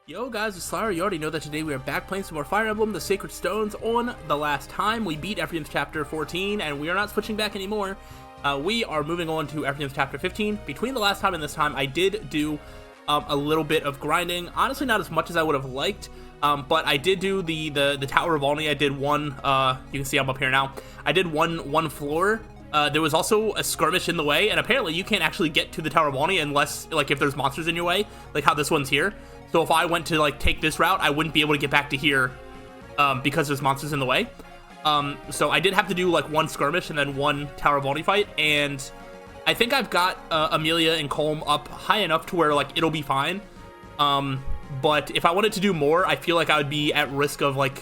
Yo guys, it's slyroh. You already know that today we are back playing some more Fire Emblem, the Sacred Stones. On the last time, we beat Ephraim's chapter 14, and we are not switching back anymore. We are moving on to Ephraim's chapter 15. Between the last time and this time, I did do a little bit of grinding. Honestly, not as much as I would have liked, but I did do the Tower of Olney. I did one, you can see I'm up here now. I did one floor. There was also a skirmish in the way, and apparently you can't actually get to the Tower of Olney unless, like, if there's monsters in your way, like how this one's here. So if I went to, like, take this route, I wouldn't be able to get back to here because there's monsters in the way. So I did have to do, like, one skirmish and then one Tower of Olney fight, and I think I've got Amelia and Colm up high enough to where, like, it'll be fine. But if I wanted to do more, I feel like I would be at risk of, like,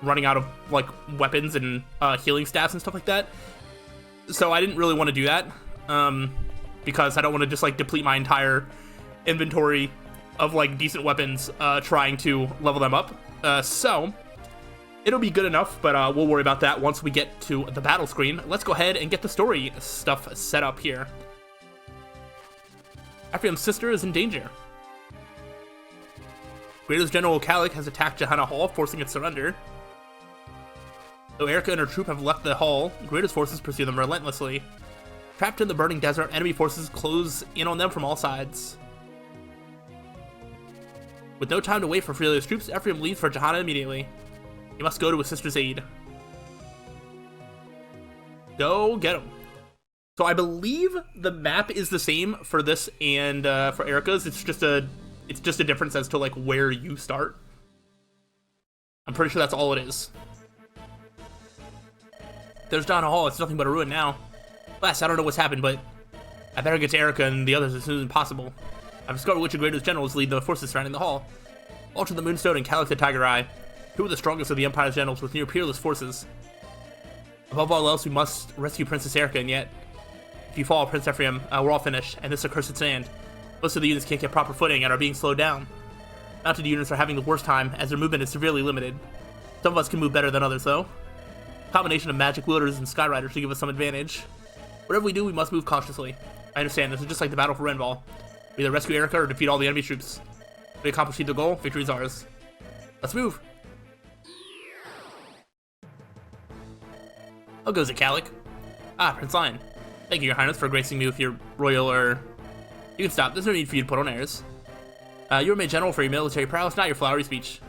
running out of, like, weapons and healing staffs and stuff like that. So I didn't really want to do that, because I don't want to just, like, deplete my entire inventory of, like, decent weapons trying to level them up. So it'll be good enough, but we'll worry about that once we get to the battle screen. Let's go ahead and get the story stuff set up here. Ephraim's sister is in danger. Greater's General Kalik has attacked Johanna Hall, forcing its surrender. Though Erica and her troop have left the hall, Greater's forces pursue them relentlessly. Trapped in the burning desert, enemy forces close in on them from all sides. With no time to wait for Freelia's troops, Ephraim leaves for Johanna immediately. He must go to his sister's aid. Go get him. So I believe the map is the same for this and for Erica's. It's just a difference as to, like, where you start. I'm pretty sure that's all it is. There's Johanna Hall. It's nothing but a ruin now. Blast, I don't know what's happened, but I better get to Erica and the others as soon as possible. I've discovered which of Greater's generals lead the forces surrounding the hall. Ultra the Moonstone and Kalik the Tiger Eye, two of the strongest of the Empire's generals with near peerless forces. Above all else, we must rescue Princess Erica, and yet, if you fall, Prince Ephraim, we're all finished, and this accursed sand. Most of the units can't get proper footing and are being slowed down. Mounted units are having the worst time, as their movement is severely limited. Some of us can move better than others, though. A combination of magic wielders and skyriders should give us some advantage. Whatever we do, we must move cautiously. I understand, this is just like the battle for Renval. We either rescue Erica or defeat all the enemy troops. If we accomplish either goal, victory is ours. Let's move. How goes it, Kalik? Ah, Prince Lion. Thank you, Your Highness, for gracing me with your royal, You can stop. There's no need for you to put on airs. You were made general for your military prowess, not your flowery speech.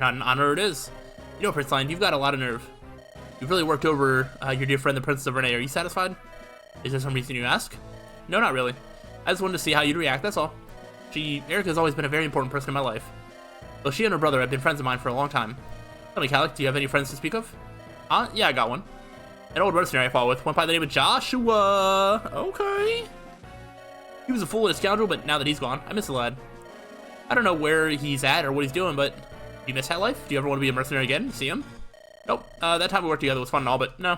Not an honor it is. You know, Prince Lion, you've got a lot of nerve. You've really worked over your dear friend, the Princess of Renee. Are you satisfied? Is there some reason you ask? No, not really. I just wanted to see how you'd react, that's all. Erica's always been a very important person in my life. Though she and her brother have been friends of mine for a long time. Tell me, Kalik, do you have any friends to speak of? Yeah, I got one. An old mercenary I fought with, went by the name of Joshua. Okay. He was a fool and a scoundrel, but now that he's gone, I miss the lad. I don't know where he's at or what he's doing, but do you miss that life? Do you ever want to be a mercenary again? See him? Nope. That time we worked together was fun and all, but no.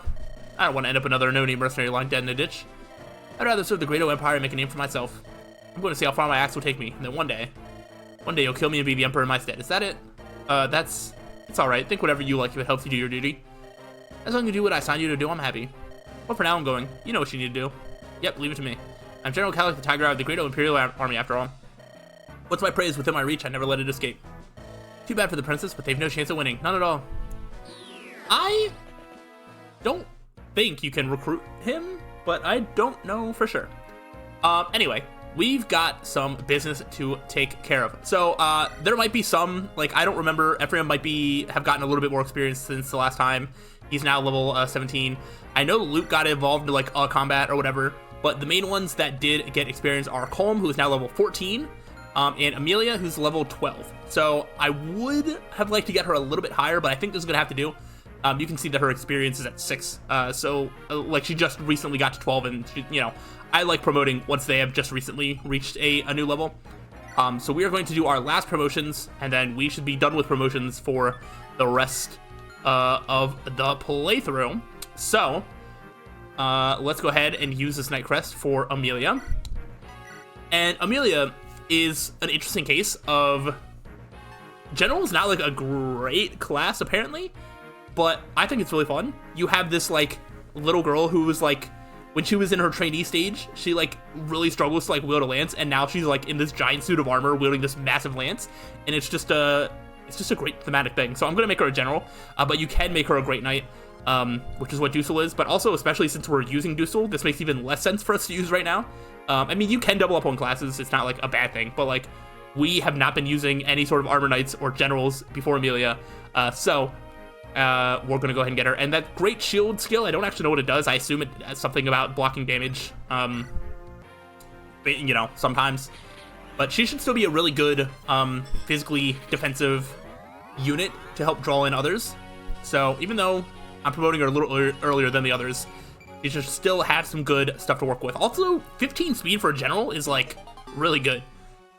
I don't want to end up another no-name mercenary lying dead in a ditch. I'd rather serve the great Empire and make a name for myself. I'm going to see how far my axe will take me, and then one day you'll kill me and be the Emperor in my stead. Is that it? It's alright. Think whatever you like if it helps you do your duty. As long as you do what I signed you to do, I'm happy. Well, for now, I'm going. You know what you need to do. Yep, leave it to me. I'm General Kalik the Tiger Eye of the Great Imperial Army, after all. What's my praise within my reach? I never let it escape. Too bad for the princess, but they've no chance of winning. None at all. I don't think you can recruit him, but I don't know for sure. Anyway, we've got some business to take care of. So, there might be some, like, I don't remember, Ephraim might have gotten a little bit more experience since the last time. He's now level 17. I know Luke got involved in, like, combat or whatever, but the main ones that did get experience are Colm, who is now level 14, and Amelia, who's level 12. So, I would have liked to get her a little bit higher, but I think this is gonna have to do. You can see that her experience is at 6, like, she just recently got to 12, and she, you know, I like promoting once they have just recently reached a new level. So we are going to do our last promotions, and then we should be done with promotions for the rest of the playthrough. So, let's go ahead and use this Night Crest for Amelia. And Amelia is an interesting case of... General is not, like, a great class, apparently, but I think it's really fun. You have this, like, little girl who is, like, when she was in her trainee stage, she like really struggles to like wield a lance, and now she's like in this giant suit of armor wielding this massive lance, and it's just a great thematic thing. So I'm gonna make her a general, but you can make her a great knight, which is what Dusel is. But also, especially since we're using Dusel, this makes even less sense for us to use right now. I mean, you can double up on classes; it's not like a bad thing, but like we have not been using any sort of armor knights or generals before Emilia, so. We're gonna go ahead and get her. And that great shield skill, I don't actually know what it does. I assume it has something about blocking damage, you know, sometimes. But she should still be a really good, physically defensive unit to help draw in others. So even though I'm promoting her a little earlier than the others, she should still have some good stuff to work with. Also, 15 speed for a general is, like, really good.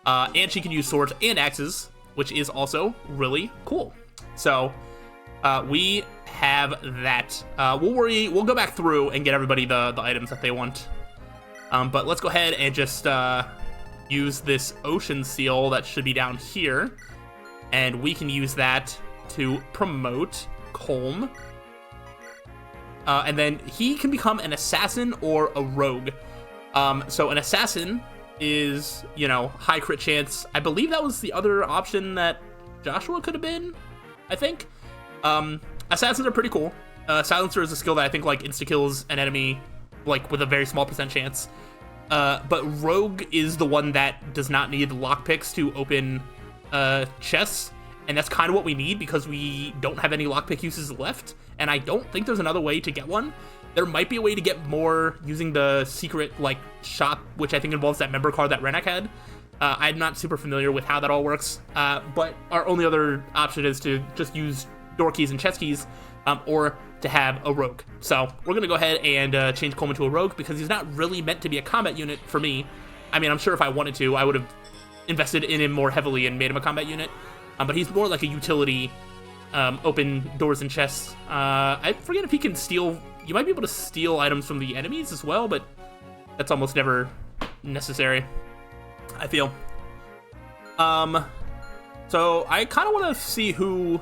And she can use swords and axes, which is also really cool. So... we have that. We'll go back through and get everybody the items that they want. But let's go ahead and just use this ocean seal that should be down here. And we can use that to promote Colm. And then he can become an assassin or a rogue. So an assassin is, you know, high crit chance. I believe that was the other option that Joshua could have been, I think. Assassins are pretty cool. Silencer is a skill that I think, like, insta-kills an enemy, like, with a very small % chance. But Rogue is the one that does not need lockpicks to open, chests, and that's kind of what we need, because we don't have any lockpick uses left, and I don't think there's another way to get one. There might be a way to get more using the secret, like, shop, which I think involves that member card that Renak had. I'm not super familiar with how that all works, but our only other option is to just use door keys and chest keys, or to have a rogue. So we're gonna go ahead and change Coleman to a rogue, because he's not really meant to be a combat unit for me. I mean, I'm sure if I wanted to, I would have invested in him more heavily and made him a combat unit, but he's more like a utility, open doors and chests. I forget if he can steal. You might be able to steal items from the enemies as well, but that's almost never necessary, I feel. So I kind of want to see who's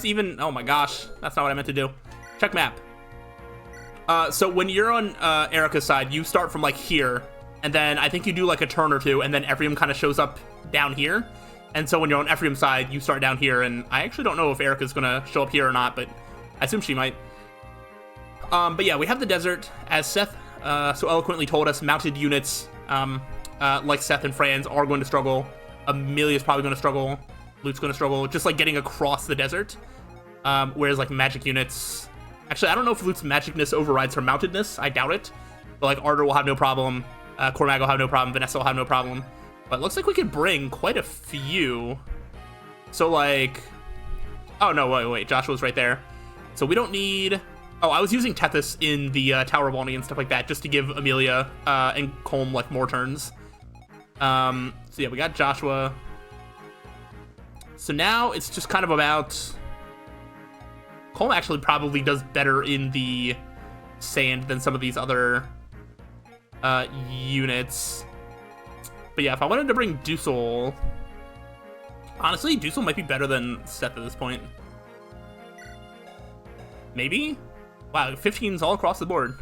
even... Oh my gosh, that's not what I meant to do. Check map. So when you're on Erica's side, you start from, like, here, and then I think you do, like, a turn or two, and then Ephraim kind of shows up down here. And so when you're on Ephraim's side, you start down here, and I actually don't know if Erica's gonna show up here or not, but I assume she might. But yeah, we have the desert, as Seth so eloquently told us. Mounted units, like Seth and Franz, are going to struggle. Amelia's probably going to struggle. Lute's going to struggle, just like getting across the desert. Whereas like magic units, actually I don't know if Lute's magicness overrides her mountedness. I doubt it. But like Ardor will have no problem, Cormag will have no problem, Vanessa will have no problem. But it looks like we could bring quite a few. So like, oh no, wait, Joshua's right there. So we don't need... Oh, I was using Tethys in the Tower of Olney and stuff like that, just to give Emilia and Colm like more turns. So yeah, we got Joshua. So now it's just kind of about... Colm actually probably does better in the sand than some of these other units. But yeah, if I wanted to bring Dusel... Honestly, Dusel might be better than Seth at this point. Maybe? Wow, 15s all across the board.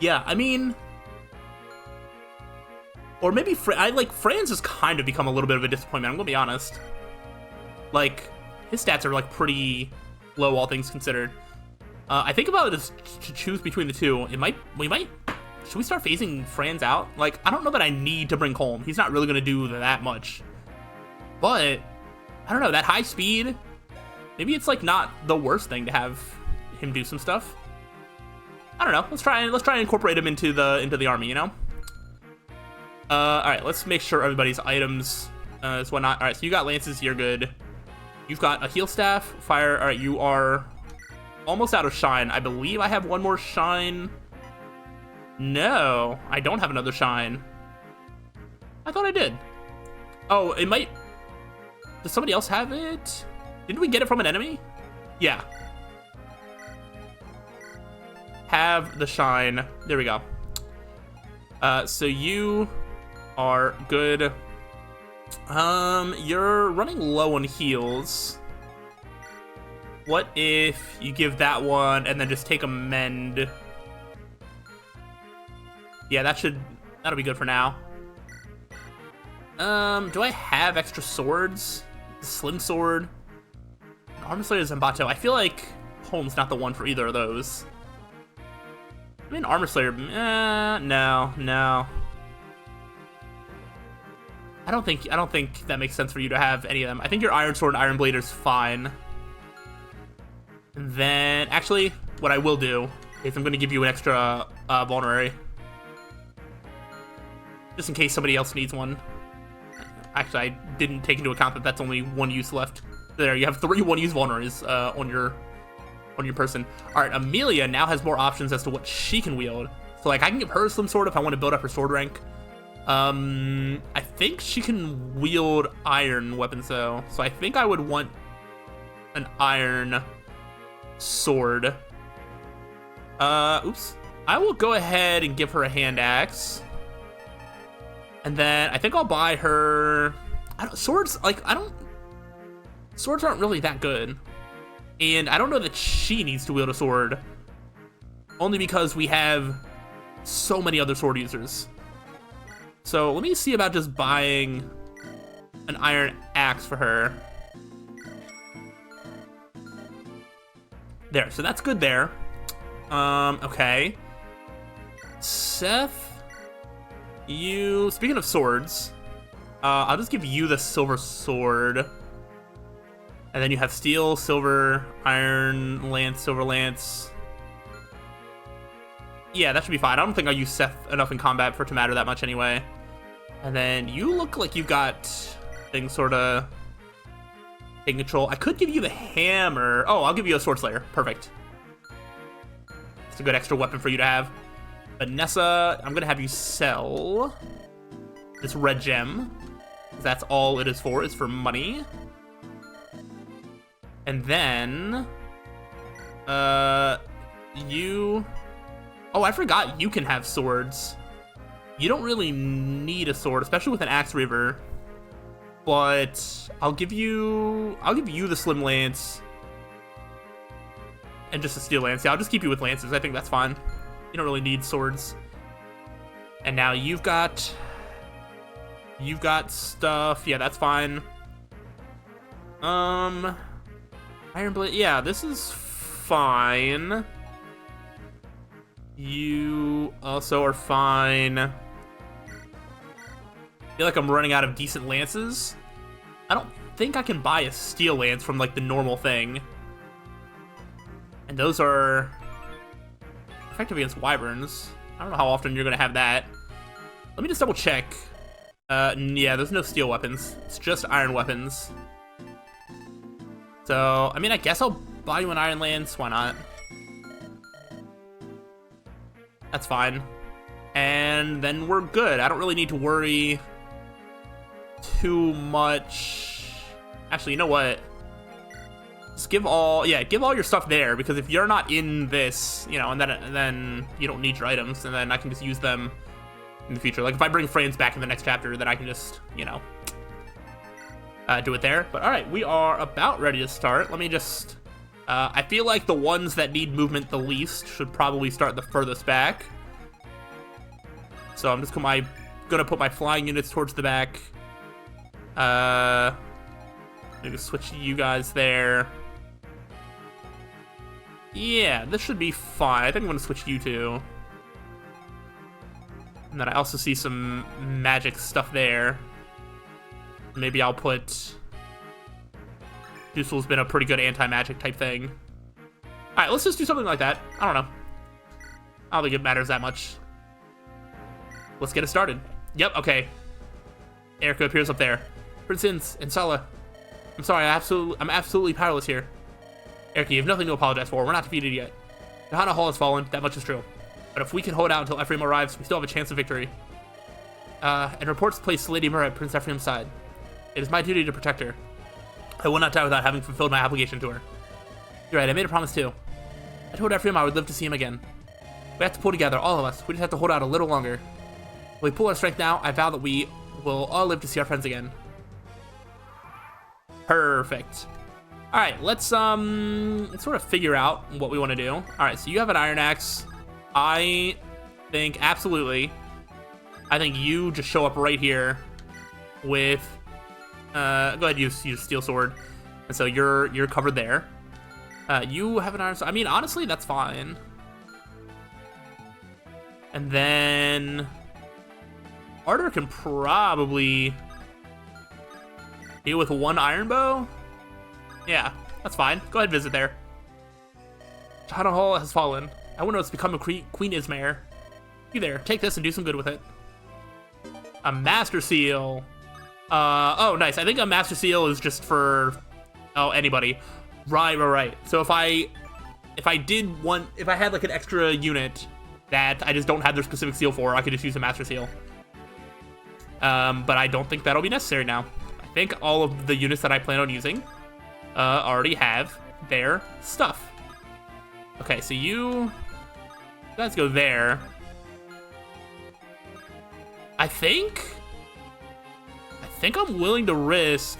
Yeah, I mean... Or maybe Franz has kind of become a little bit of a disappointment, I'm gonna be honest. Like, his stats are like pretty low, all things considered. I think about it as to choose between the two. Should we start phasing Franz out? Like, I don't know that I need to bring Colm. He's not really gonna do that much. But, I don't know, that high speed, maybe it's like not the worst thing to have him do some stuff. I don't know, let's try and incorporate him into the army, you know? Alright, let's make sure everybody's items is whatnot. Alright, so you got lances, you're good. You've got a heal staff, fire. Alright, you are almost out of shine. I believe I have one more shine. No, I don't have another shine. I thought I did. Oh, it might... Does somebody else have it? Didn't we get it from an enemy? Yeah. Have the shine. There we go. So you... are good. You're running low on heals. What if you give that one and then just take a mend? Yeah, that'll be good for now. Do I have extra swords? Slim sword, Armor Slayer, Zambato. I feel like Home's not the one for either of those. I mean, Armor Slayer, no. I don't think that makes sense for you to have any of them. I think your Iron Sword and Iron Blade is fine. And then, actually, what I will do is I'm going to give you an extra vulnerary. Just in case somebody else needs one. Actually, I didn't take into account that that's only one use left. There, you have 3 one-use vulneraries on your person. All right, Amelia now has more options as to what she can wield. So, like, I can give her a Slim Sword if I want to build up her sword rank. I think she can wield iron weapons, though. So I think I would want an iron sword. Oops. I will go ahead and give her a hand axe. And then I think I'll buy her... Swords aren't really that good. And I don't know that she needs to wield a sword. Only because we have so many other sword users. So let me see about just buying an iron axe for her. There, so that's good there. Okay. Seth... speaking of swords, I'll just give you the silver sword. And then you have steel, silver, iron, lance, silver lance. Yeah, that should be fine. I don't think I'll use Seth enough in combat for it to matter that much anyway. And then you look like you've got things sort of taking control. I could give you the hammer. Oh, I'll give you a sword slayer. Perfect. It's a good extra weapon for you to have. Vanessa, I'm going to have you sell this red gem. That's all it is for money. And then, you... Oh, I forgot you can have swords. You don't really need a sword, especially with an Axe Reaver. But I'll give you the Slim Lance. And just a Steel Lance. Yeah, I'll just keep you with lances. I think that's fine. You don't really need swords. And now you've got stuff. Yeah, that's fine. Iron Blade. Yeah, this is fine. You also are fine. I feel like I'm running out of decent lances. I don't think I can buy a steel lance from like the normal thing. And those are effective against wyverns. I don't know how often you're gonna have that. Let me just double check. Yeah, there's no steel weapons. It's just iron weapons. So, I mean, I guess I'll buy you an iron lance. Why not? That's fine. And then we're good. I don't really need to worry too much. Actually, you know what? Just give all your stuff there, because if you're not in this, you know, and then you don't need your items, and then I can just use them in the future. Like if I bring frames back in the next chapter, then I can just, you know, do it there. But all right, we are about ready to start. Let me just, I feel like the ones that need movement the least should probably start the furthest back. So I'm just gonna put my flying units towards the back. Maybe switch you guys there. Yeah, this should be fine. I think I'm gonna switch you two. And then I also see some magic stuff there. Maybe I'll put... Juicel's been a pretty good anti-magic type thing. Alright, let's just do something like that. I don't know. I don't think it matters that much. Let's get it started. Yep, okay. Erica appears up there. For instance, and Sala. I'm sorry, I'm absolutely powerless here. Erica, you have nothing to apologize for. We're not defeated yet. Johanna Hall has fallen, that much is true. But if we can hold out until Ephraim arrives, we still have a chance of victory. And reports place Lady Myrrah at Prince Ephraim's side. It is my duty to protect her. I will not die without having fulfilled my obligation to her. You're right, I made a promise too. I told Ephraim I would live to see him again. We have to pull together, all of us. We just have to hold out a little longer. When we pull our strength now, I vow that we will all live to see our friends again. Perfect. All right, let's sort of figure out what we want to do. All right, so you have an iron axe. I think absolutely. I think you just show up right here with. Go ahead, use steel sword, and so you're covered there. You have an iron. I mean, honestly, that's fine. And then Arter can probably deal with one iron bow. Yeah, that's fine. Go ahead, visit there. China Hall has fallen. I wonder what's become of Queen Ismare. You there? Take this and do some good with it. A Master Seal. Oh, nice. I think a Master Seal is just for anybody. Right. So if I had like an extra unit that I just don't have their specific seal for, I could just use a Master Seal. But I don't think that'll be necessary now. I think all of the units that I plan on using already have their stuff. Okay, so you guys go there. I think I'm willing to risk.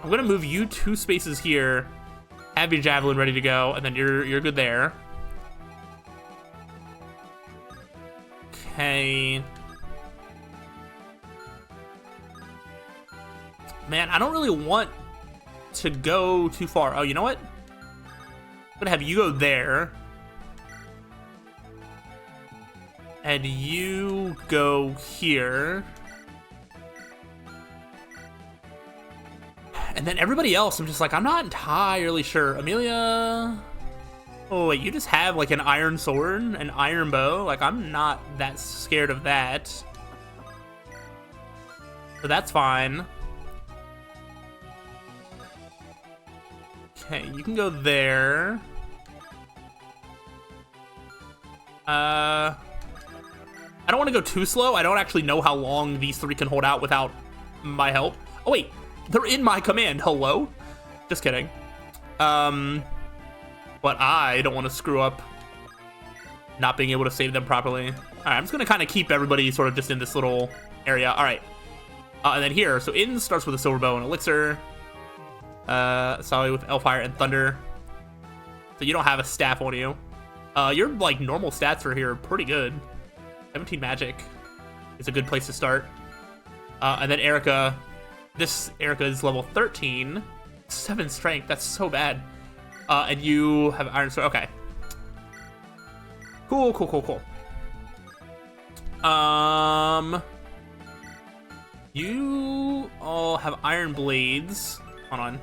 I'm gonna move you 2 spaces here, have your javelin ready to go, and then you're good there. Okay. Man, I don't really want to go too far. Oh, you know what? I'm gonna have you go there. And you go here. And then everybody else, I'm just like, I'm not entirely sure. Amelia... Oh, wait, you just have, like, an iron sword, an iron bow. Like, I'm not that scared of that. So that's fine. Okay, you can go there. I don't want to go too slow. I don't actually know how long these 3 can hold out without my help. Oh, wait. They're in my command. Hello? Just kidding. But I don't want to screw up not being able to save them properly. All right, I'm just going to kind of keep everybody sort of just in this little area. All right. And then here. So in starts with a silver bow and elixir. Sally with Elfire and Thunder. So you don't have a staff on you. Your, like, normal stats for here are pretty good. 17 magic is a good place to start. And then Erica. This Erica is level 13. 7 strength. That's so bad. And you have iron sword. Okay. Cool. You all have iron blades. Hold on.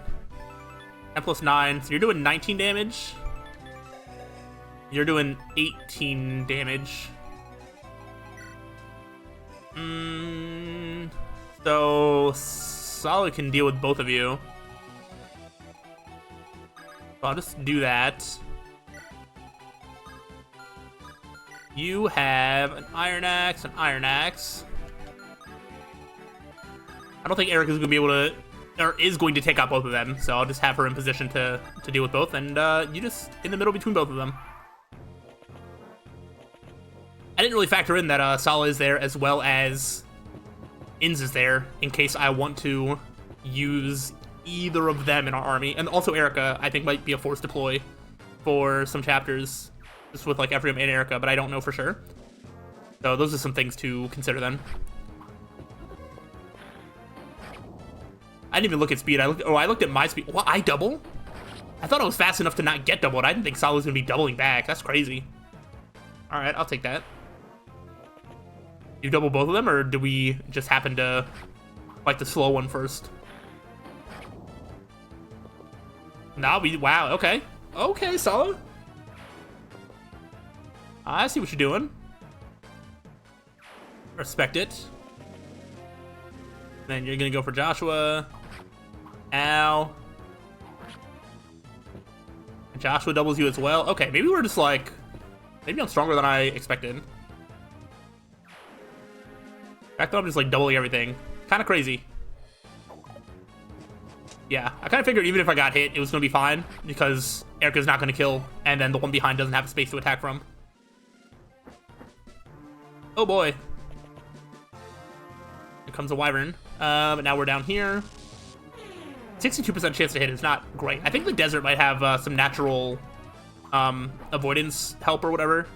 10 plus 9. So you're doing 19 damage. You're doing 18 damage. So Solid can deal with both of you. So I'll just do that. You have an iron axe, I don't think Erica's gonna be able to, or is going to take out both of them. So I'll just have her in position to deal with both, and you just in the middle between both of them. I didn't really factor in that Sala is there as well as Inz is there in case I want to use either of them in our army. And also Erica, I think, might be a forced deploy for some chapters, just with like Ephraim and Erica, but I don't know for sure. So those are some things to consider then. I didn't even look at speed. I looked at my speed. What, I double? I thought I was fast enough to not get doubled. I didn't think Sala was gonna be doubling back. That's crazy. All right, I'll take that. You double both of them, or do we just happen to like the slow one first? Wow, okay. Okay, Sala. I see what you're doing. Respect it. Then you're gonna go for Joshua. Ow. Joshua doubles you as well. Okay, maybe we're just like, maybe I'm stronger than I expected. I thought I'm just like doubling everything. Kind of crazy. Yeah, I kind of figured even if I got hit, it was going to be fine because Erica's not going to kill, and then the one behind doesn't have a space to attack from. Oh boy. Here comes a wyvern. But now we're down here. 62% chance to hit is not great. I think the desert might have some natural avoidance help or whatever.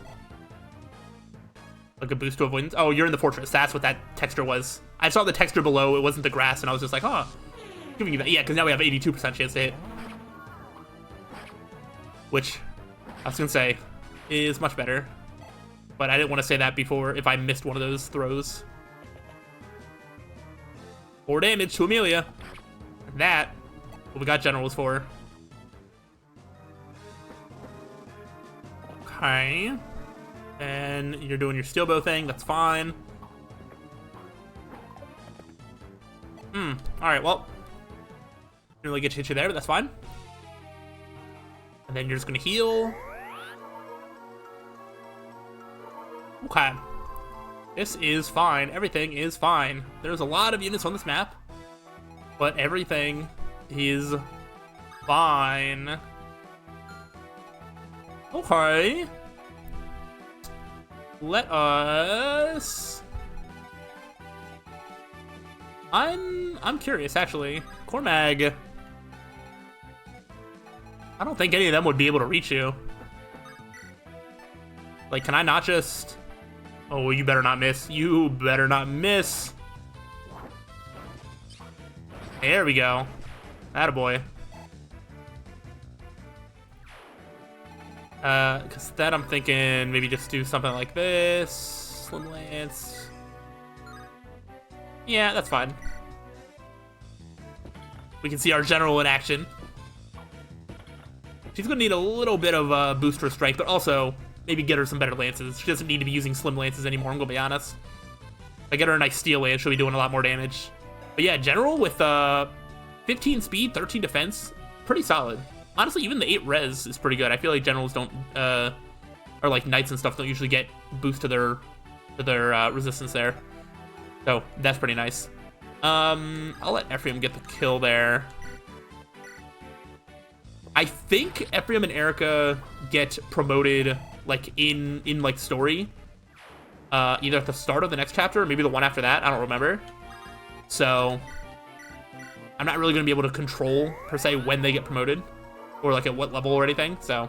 Like a boost to avoidance. Oh, you're in the fortress. That's what that texture was. I saw the texture below. It wasn't the grass, and I was just like, huh. Giving you that. Yeah, because now we have 82% chance to hit. Which, I was going to say, is much better. But I didn't want to say that before if I missed one of those throws. 4 damage to Amelia. That, what we got generals for. Okay. And you're doing your steel bow thing. That's fine. Alright, well. Didn't really get to hit you there, but that's fine. And then you're just going to heal. Okay. This is fine. Everything is fine. There's a lot of units on this map. But everything is fine. Okay. Let us... I'm curious, actually. Cormag. I don't think any of them would be able to reach you. Like, can I not just... Oh, you better not miss. You better not miss. There we go. Attaboy. Because then I'm thinking maybe just do something like this. Slim Lance. Yeah, that's fine. We can see our general in action. She's going to need a little bit of a boost to her strength, but also maybe get her some better lances. She doesn't need to be using slim lances anymore, I'm going to be honest. If I get her a nice steel lance, she'll be doing a lot more damage. But yeah, general with 15 speed, 13 defense, pretty solid. Honestly, even the 8 res is pretty good. I feel like generals don't, or like knights and stuff don't usually get boost to their resistance there. So that's pretty nice. I'll let Ephraim get the kill there. I think Ephraim and Erica get promoted like in like story, either at the start of the next chapter or maybe the one after that. I don't remember. So I'm not really going to be able to control per se when they get promoted or like at what level or anything. So,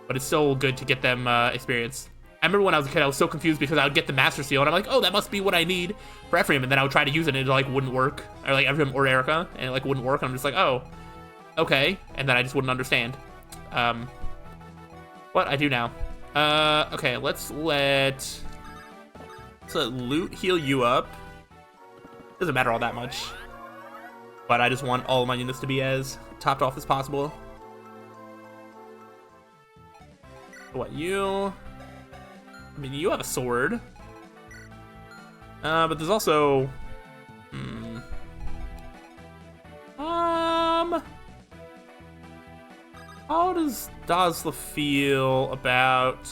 but it's still good to get them experience. I remember when I was a kid, I was so confused because I would get the Master Seal and I'm like, oh, that must be what I need for Ephraim, and then I would try to use it and it like wouldn't work, or like Ephraim or Erica, and it like wouldn't work, and I'm just like, oh, okay, and then I just wouldn't understand. What I do now? Okay, let's let Loot heal you up. Doesn't matter all that much, but I just want all of my units to be as topped off as possible. What, you? I mean, you have a sword. But there's also... How does Dazla feel about...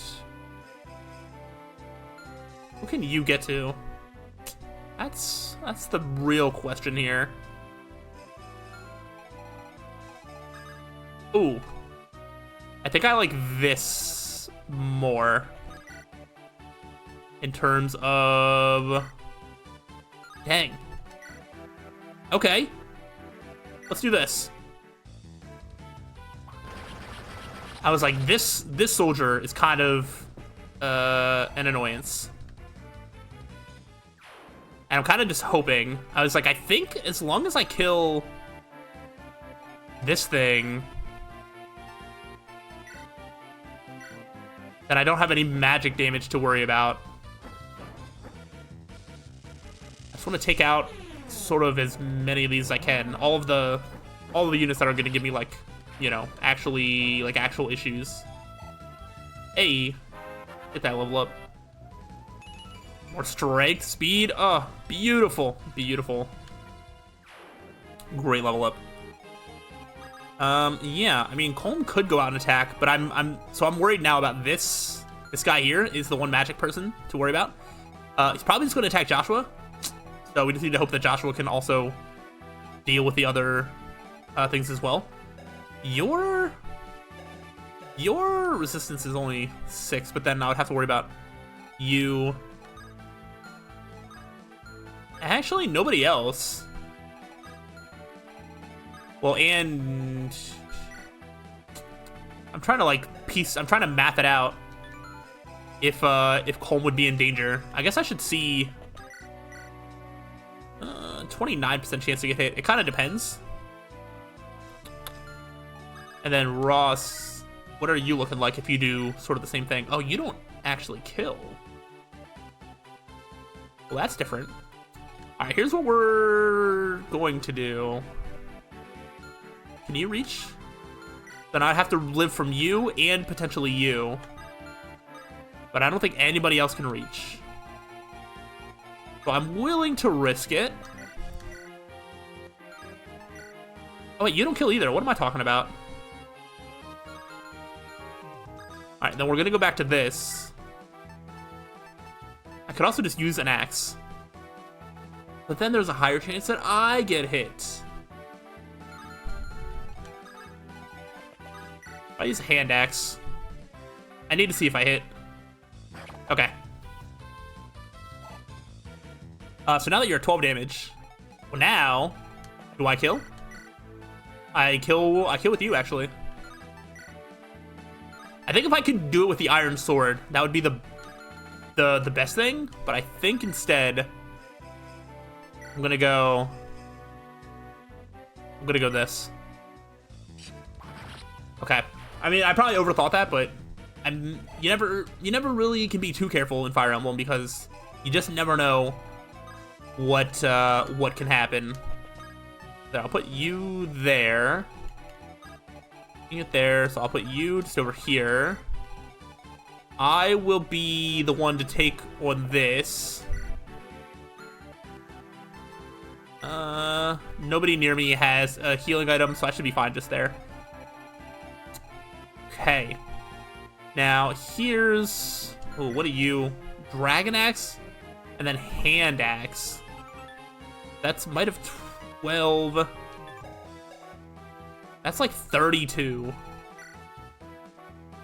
What can you get to? That's the real question here. Ooh. I think I like this more. In terms of... Dang. Okay. Let's do this. I was like, this soldier is kind of an annoyance. And I'm kind of just hoping. I was like, I think as long as I kill this thing, then I don't have any magic damage to worry about. I just want to take out sort of as many of these as I can. All of the units that are going to give me like, you know, actually like actual issues. Hey, get that level up. More strength, speed. Oh, beautiful, beautiful. Great level up. Yeah, I mean, Colm could go out and attack, but I'm worried now about this. This guy here is the one magic person to worry about. He's probably just going to attack Joshua. So we just need to hope that Joshua can also deal with the other things as well. Your resistance is only 6, but then I would have to worry about you. Actually, nobody else. Well, and I'm trying to like I'm trying to math it out. If Colm would be in danger, I guess I should see 29% chance to get hit. It kind of depends. And then Ross, what are you looking like if you do sort of the same thing? Oh, you don't actually kill. Well, that's different. All right, here's what we're going to do. Can you reach? Then I'd have to live from you and potentially you. But I don't think anybody else can reach. So I'm willing to risk it. Oh wait, you don't kill either. What am I talking about? Alright, then we're gonna go back to this. I could also just use an axe. But then there's a higher chance that I get hit. I use a hand axe. I need to see if I hit. Okay. So now that you're at 12 damage, well now, do I kill? I kill with you, actually. I think if I could do it with the iron sword, that would be the best thing. But I think instead, I'm gonna go this. Okay. I mean, I probably overthought that, but you never really can be too careful in Fire Emblem because you just never know what can happen. So I'll put you there. It there, so I'll put you just over here. I will be the one to take on this. Nobody near me has a healing item, so I should be fine just there. Okay. Now here's, oh, what are you? Dragon Axe, and then Hand Axe. That's might have 12. That's like 32.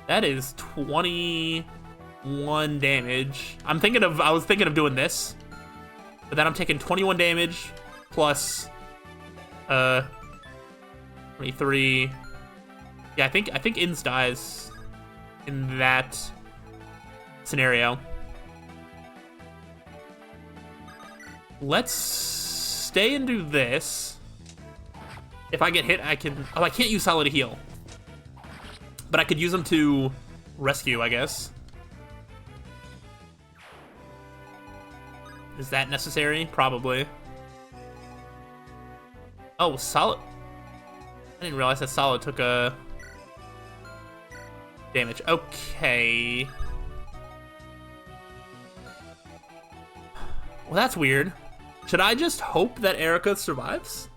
That is 21 damage. I was thinking of doing this, but then I'm taking 21 damage plus 23. Yeah, I think Inns dies in that scenario. Let's stay and do this. If I get hit, I can... Oh, I can't use Slyroh to heal. But I could use them to rescue, I guess. Is that necessary? Probably. Oh, Slyroh... I didn't realize that Slyroh took a... damage. Okay. Well, that's weird. Should I just hope that Erica survives?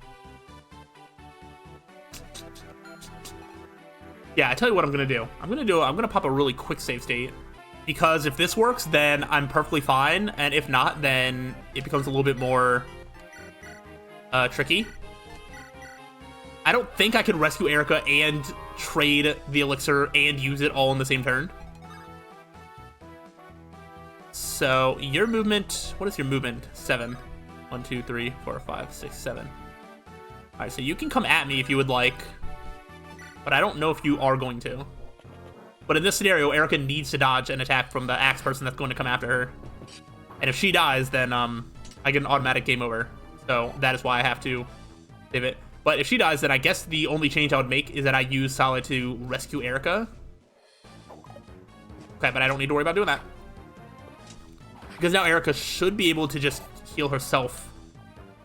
Yeah, I tell you what I'm gonna do. I'm gonna pop a really quick save state. Because if this works, then I'm perfectly fine. And if not, then it becomes a little bit more tricky. I don't think I could rescue Erica and trade the elixir and use it all in the same turn. So your movement, what is your movement? 7. 1, 2, 3, 4, 5, 6, 7. All right, so you can come at me if you would like, but I don't know if you are going to. But in this scenario, Erica needs to dodge an attack from the axe person that's going to come after her. And if she dies, then I get an automatic game over. So that is why I have to save it. But if she dies, then I guess the only change I would make is that I use Slyroh to rescue Erica. Okay, but I don't need to worry about doing that. Because now Erica should be able to just heal herself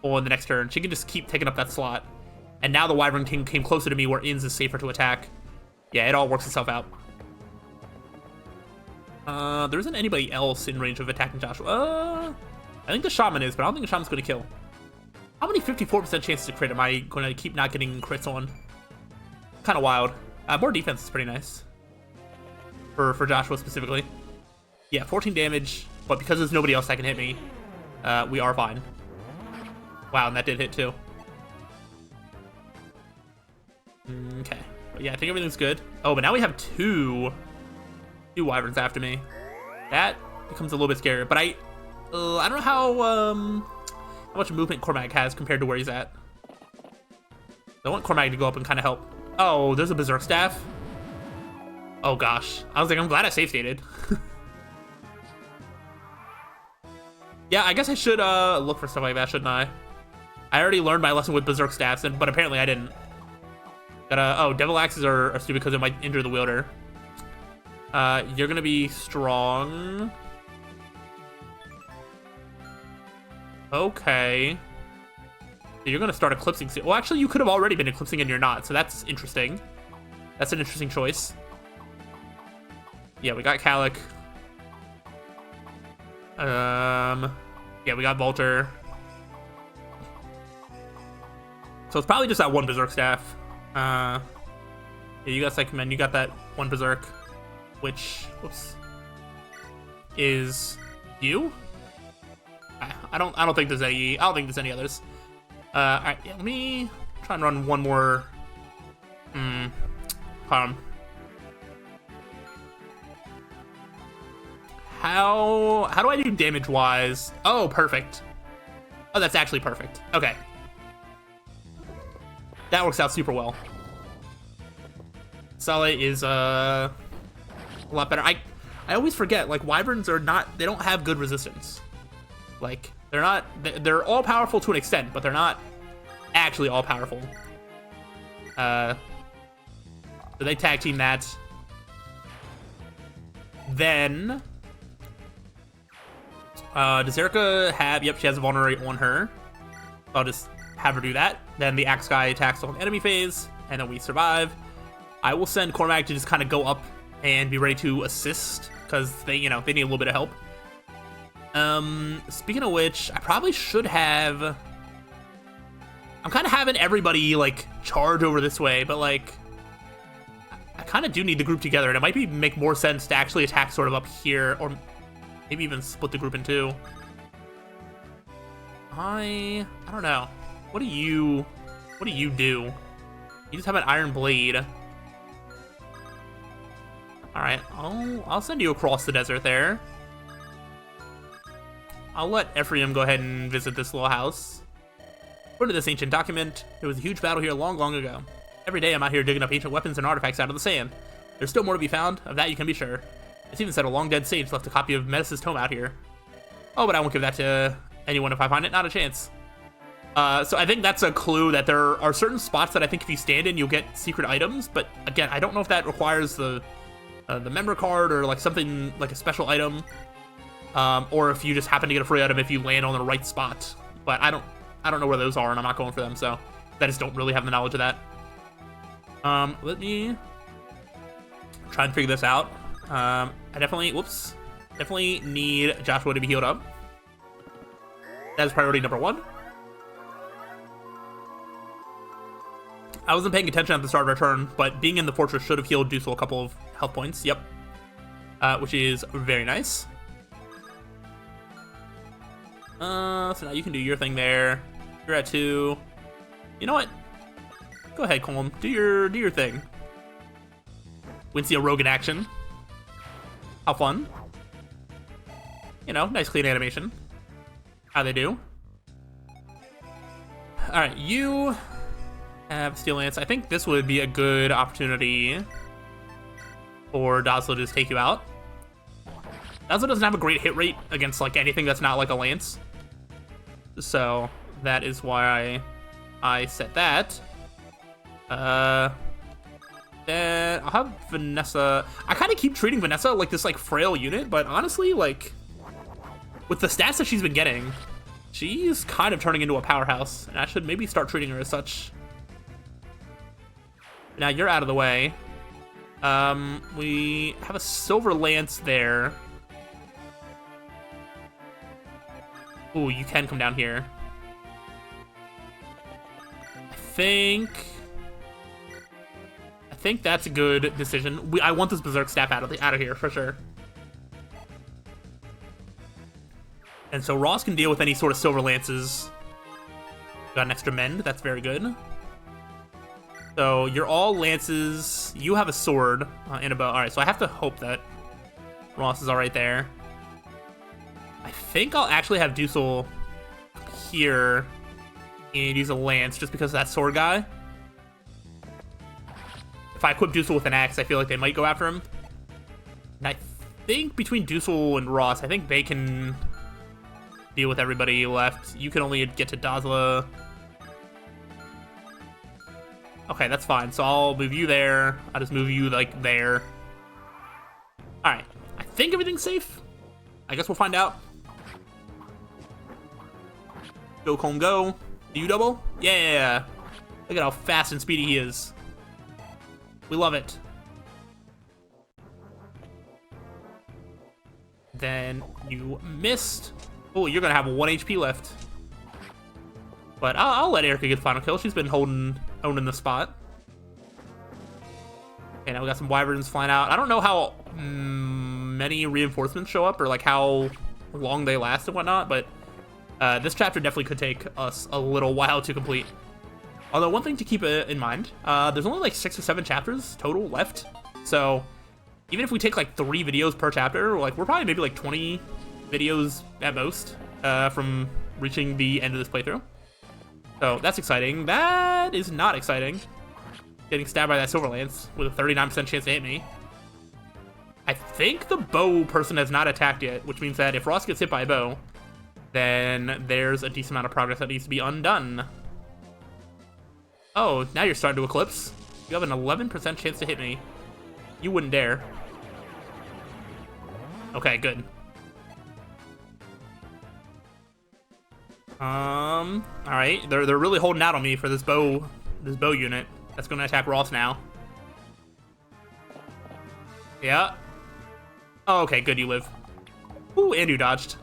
on the next turn. She can just keep taking up that slot. And now the Wyvern King came closer to me where Inns is safer to attack. Yeah, it all works itself out. There isn't anybody else in range of attacking Joshua. I think the Shaman is, but I don't think the Shaman's going to kill. How many 54% chances to crit am I going to keep not getting crits on? Kind of wild. More defense is pretty nice. For Joshua specifically. Yeah, 14 damage, but because there's nobody else that can hit me, we are fine. Wow, and that did hit too. Okay. But yeah, I think everything's good. Oh, but now we have two Wyverns after me. That becomes a little bit scarier. But I don't know how much movement Cormac has compared to where he's at. I want Cormac to go up and kind of help. Oh, there's a Berserk Staff. Oh gosh. I was like, I'm glad I safe stated. Yeah, I guess I should look for stuff like that, shouldn't I? I already learned my lesson with Berserk Staffs, but apparently I didn't. Oh, Devil Axes are stupid because it might injure the wielder. You're gonna be strong. Okay. So you're gonna start eclipsing soon. Well, actually, you could have already been eclipsing and you're not, so that's interesting. That's an interesting choice. Yeah, we got Calic. Yeah, we got Volter. So it's probably just that one Berserk Staff. Yeah, you got Psychic Men. You got that one Berserk, which, whoops, is you. I don't think there's any. I don't think there's any others. All right, yeah, let me try and run one more. How do I do damage wise? Oh, perfect. Oh, that's actually perfect. Okay. That works out super well. Sully is a lot better. I always forget, like, wyverns are not, they don't have good resistance. Like, they're all powerful to an extent, but they're not actually all powerful. So they tag team that. Then does Erica have, yep, she has a vulnerability on her. I'll just have her do that. Then the axe guy attacks on enemy phase, and then we survive. I will send Cormac to just kind of go up and be ready to assist, because they need a little bit of help. Speaking of which, I probably should have, I'm kind of having everybody, like, charge over this way, but, like, I kind of do need the group together, and it might make more sense to actually attack sort of up here, or maybe even split the group in two. I don't know. What do you do? You just have an iron blade. All right, I'll send you across the desert there. I'll let Ephraim go ahead and visit this little house. According to this ancient document, there was a huge battle here long, long ago. Every day I'm out here digging up ancient weapons and artifacts out of the sand. There's still more to be found, of that you can be sure. It's even said a long dead sage left a copy of Metis' tome out here. Oh, but I won't give that to anyone if I find it, not a chance. So I think that's a clue that there are certain spots that I think if you stand in, you'll get secret items, but again, I don't know if that requires the member card or like something like a special item, or if you just happen to get a free item if you land on the right spot. But I don't know where those are, and I'm not going for them, so I just don't really have the knowledge of that. Let me try and figure this out. I definitely need Joshua to be healed up. That is priority number one. I wasn't paying attention at the start of our turn, but being in the fortress should have healed Dusel a couple of health points. Yep. Which is very nice. So now you can do your thing there. You're at 2. You know what? Go ahead, Colm. Do your thing. We can see a rogue in action. How fun. Nice clean animation. How'd they do? Alright, you have Steel Lance. I think this would be a good opportunity for Dazzler to just take you out. Dazzler doesn't have a great hit rate against like anything that's not like a lance. So that is why I set that. Then I'll have Vanessa. I kind of keep treating Vanessa like this like frail unit, but honestly, like with the stats that she's been getting, she's kind of turning into a powerhouse, and I should maybe start treating her as such. Now you're out of the way. We have a silver lance there. Ooh, you can come down here. I think that's a good decision. I want this Berserk Staff out of here for sure. And so Ross can deal with any sort of silver lances. Got an extra mend. That's very good. So you're all lances. You have a sword and a bow. All right, so I have to hope that Ross is all right there. I think I'll actually have Dusel here and use a lance just because of that sword guy. if I equip Dusel with an axe, I feel like they might go after him. And I think between Dusel and Ross, I think they can deal with everybody left. You can only get to Dazla. Okay, that's fine. So I'll move you there. I'll just move you, like, there. Alright. I think everything's safe. I guess we'll find out. Go, Cone, go. Do you double? Yeah. Look at how fast and speedy he is. We love it. Then you missed. Oh, you're gonna have 1 HP left. But I'll let Erica get the final kill. She's been owning the spot. Okay, now we got some wyverns flying out. I don't know how many reinforcements show up or like how long they last and whatnot, but this chapter definitely could take us a little while to complete. Although one thing to keep in mind, there's only like 6 or 7 chapters total left. So even if we take like 3 videos per chapter, like we're probably maybe like 20 videos at most from reaching the end of this playthrough. So that's exciting. That is not exciting. Getting stabbed by that Silver Lance with a 39% chance to hit me. I think the bow person has not attacked yet, which means that if Ross gets hit by a bow, then there's a decent amount of progress that needs to be undone. Oh, now you're starting to eclipse. You have an 11% chance to hit me. You wouldn't dare. Okay, good. Alright. They're really holding out on me for this bow unit. That's gonna attack Ross now. Yeah. Oh, okay, good, you live. Ooh, and you dodged.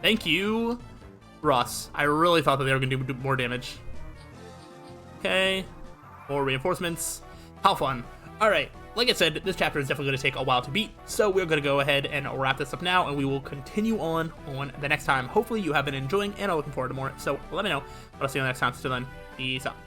Thank you, Ross. I really thought that they were gonna do more damage. Okay. More reinforcements. How fun. Alright, like I said, this chapter is definitely going to take a while to beat, so we're going to go ahead and wrap this up now, and we will continue on the next time. Hopefully you have been enjoying, and I'm looking forward to more, so let me know. I'll see you next time. Till then, peace out.